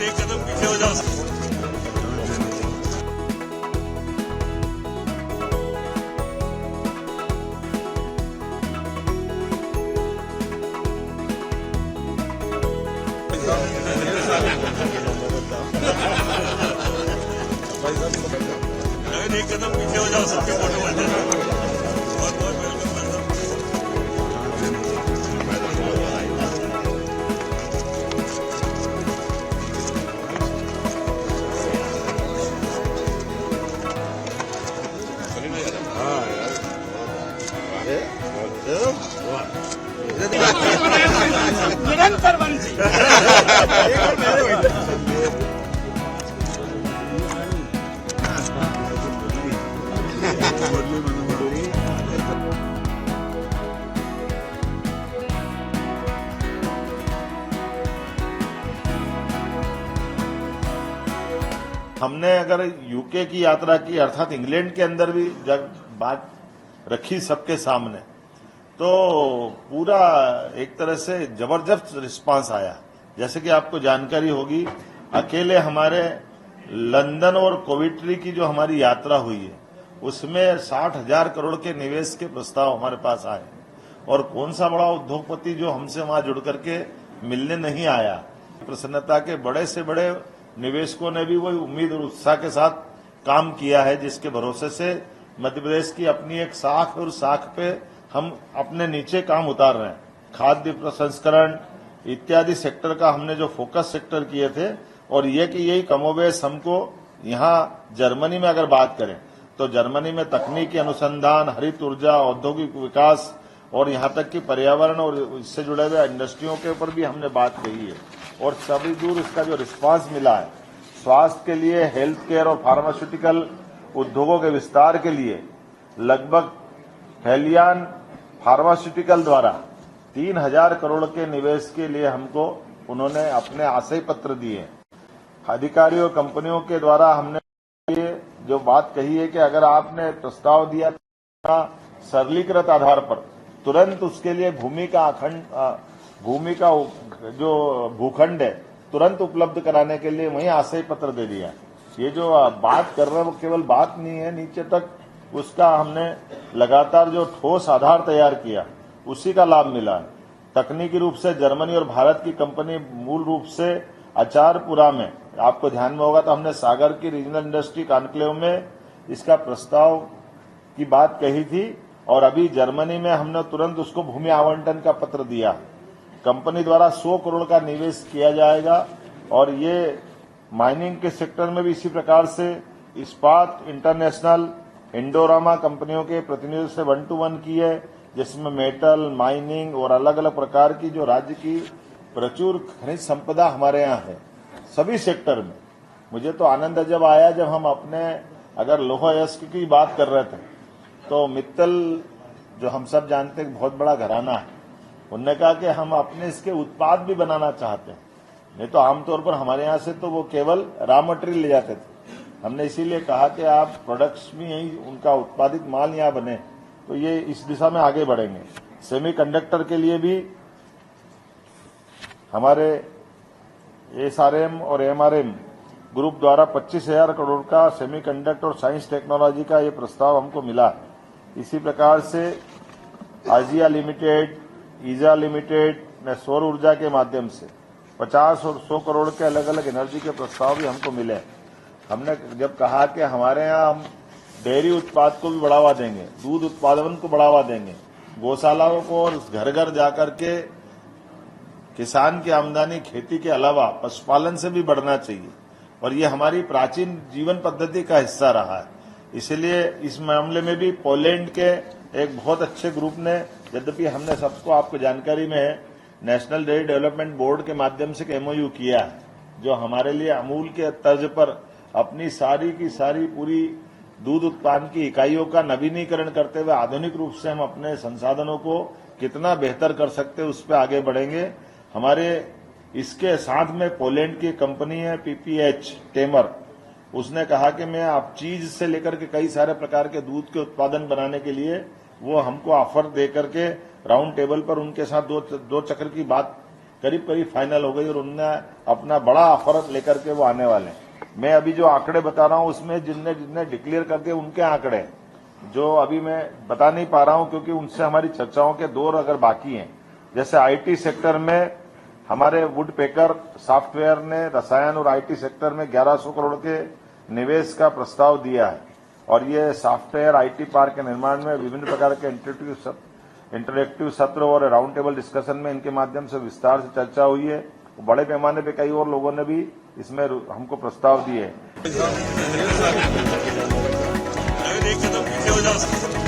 एक कदम पीछे हो जाओ। एक कदम पीछे हो जाओ, सबके फोटो बन जाए। बहुत बहुत वेलकम निरंतर वंशी। हमने अगर यूके की यात्रा की अर्थात इंग्लैंड के अंदर भी जब बात रखी सबके सामने तो पूरा एक तरह से जबरदस्त रिस्पांस आया। जैसे कि आपको जानकारी होगी, अकेले हमारे लंदन और कोविट्री की जो हमारी यात्रा हुई है उसमें 60,000 करोड़ के निवेश के प्रस्ताव हमारे पास आए और कौन सा बड़ा उद्योगपति जो हमसे वहां जुड़ करके मिलने नहीं आया। प्रसन्नता के बड़े से बड़े निवेशकों ने भी वही उम्मीद और उत्साह के साथ काम किया है, जिसके भरोसे से मध्य प्रदेश की अपनी एक शाख और शाख पे हम अपने नीचे काम उतार रहे हैं। खाद्य प्रसंस्करण इत्यादि सेक्टर का हमने जो फोकस सेक्टर किए थे और ये कि यही कमोबेश हमको यहाँ जर्मनी में अगर बात करें तो जर्मनी में तकनीकी अनुसंधान, हरित ऊर्जा, औद्योगिक विकास और यहाँ तक कि पर्यावरण और इससे जुड़े हुए इंडस्ट्रियों के ऊपर भी हमने बात कही है और सभी दूर इसका जो रिस्पांस मिला है, स्वास्थ्य के लिए, हेल्थ केयर और फार्मास्यूटिकल उद्योगों के विस्तार के लिए लगभग हेलियन फार्मास्यूटिकल द्वारा 3,000 करोड़ के निवेश के लिए हमको उन्होंने अपने आशय पत्र दिए। अधिकारियों और कंपनियों के द्वारा हमने ये जो बात कही है कि अगर आपने प्रस्ताव दिया सरलीकृत आधार पर तुरंत उसके लिए भूमि का जो भूखंड है तुरंत उपलब्ध कराने के लिए वही आशय पत्र दे दिया। ये जो बात कर रहे हैं वो केवल बात नहीं है, नीचे तक उसका हमने लगातार जो ठोस आधार तैयार किया उसी का लाभ मिला है। तकनीकी रूप से जर्मनी और भारत की कंपनी मूल रूप से आचारपुरा में, आपको ध्यान में होगा तो हमने सागर की रीजनल इंडस्ट्री कॉन्क्लेव में इसका प्रस्ताव की बात कही थी और अभी जर्मनी में हमने तुरंत उसको भूमि आवंटन का पत्र दिया। कंपनी द्वारा 100 करोड़ का निवेश किया जाएगा और ये माइनिंग के सेक्टर में भी इसी प्रकार से इस्पात इंटरनेशनल, इंडोरामा कंपनियों के प्रतिनिधियों से 1-to-1 की है, जिसमें मेटल, माइनिंग और अलग अलग प्रकार की जो राज्य की प्रचुर खनिज संपदा हमारे यहाँ है सभी सेक्टर में। मुझे तो आनंद जब आया जब हम अपने अगर लौह अयस्क की बात कर रहे थे तो मित्तल जो हम सब जानते हैं बहुत बड़ा घराना है, उन्होंने कहा कि हम अपने इसके उत्पाद भी बनाना चाहते हैं। नहीं तो आमतौर पर हमारे यहाँ से तो वो केवल रॉ मटेरियल ले जाते थे। हमने इसीलिए कहा कि आप प्रोडक्ट्स भी यही उनका उत्पादित माल यहाँ बने, तो ये इस दिशा में आगे बढ़ेंगे। सेमीकंडक्टर के लिए भी हमारे एसआरएम और एमआरएम ग्रुप द्वारा 25,000 करोड़ का सेमीकंडक्टर और साइंस टेक्नोलॉजी का ये प्रस्ताव हमको मिला है। इसी प्रकार से आजिया लिमिटेड, ईजा लिमिटेड ने सौर ऊर्जा के माध्यम से 50 और 100 करोड़ के अलग अलग एनर्जी के प्रस्ताव भी हमको मिले। हमने जब कहा कि हमारे यहाँ हम डेयरी उत्पाद को भी बढ़ावा देंगे, दूध उत्पादन को बढ़ावा देंगे, गौशालाओं को और घर घर जाकर के किसान की आमदनी खेती के अलावा पशुपालन से भी बढ़ना चाहिए और ये हमारी प्राचीन जीवन पद्धति का हिस्सा रहा है। इसलिए इस मामले में भी पोलैंड के एक बहुत अच्छे ग्रुप ने, यद्यपि हमने सबको आपको जानकारी में है, नेशनल डेयरी डेवलपमेंट बोर्ड के माध्यम से एमओयू किया है, जो हमारे लिए अमूल के तर्ज पर अपनी सारी की सारी पूरी दूध उत्पादन की इकाइयों का नवीनीकरण करते हुए आधुनिक रूप से हम अपने संसाधनों को कितना बेहतर कर सकते हैं उस पर आगे बढ़ेंगे। हमारे इसके साथ में पोलैंड की कंपनी है पीपीएच टेमर, उसने कहा कि मैं आप चीज से लेकर के कई सारे प्रकार के दूध के उत्पादन बनाने के लिए वो हमको ऑफर दे करके राउंड टेबल पर उनके साथ दो चक्र की बात करीब करीब फाइनल हो गई और उनने अपना बड़ा ऑफर लेकर के वो आने वाले हैं। मैं अभी जो आंकड़े बता रहा हूं उसमें जिनने जिनने डिक्लेयर करके उनके आंकड़े हैं, जो अभी मैं बता नहीं पा रहा हूं क्योंकि उनसे हमारी चर्चाओं के दौर अगर बाकी हैं। जैसे आईटी सेक्टर में हमारे वुड पेकर सॉफ्टवेयर ने रसायन और आईटी सेक्टर में 1100 करोड़ के निवेश का प्रस्ताव दिया है और ये सॉफ्टवेयर आईटी पार्क के निर्माण में विभिन्न प्रकार के इंटरेक्टिव सत्र और राउंड टेबल डिस्कशन में इनके माध्यम से विस्तार से चर्चा हुई है। बड़े पैमाने पे कई और लोगों ने भी इसमें हमको प्रस्ताव दिए। अरे देख के तो पीछे हो जाओ।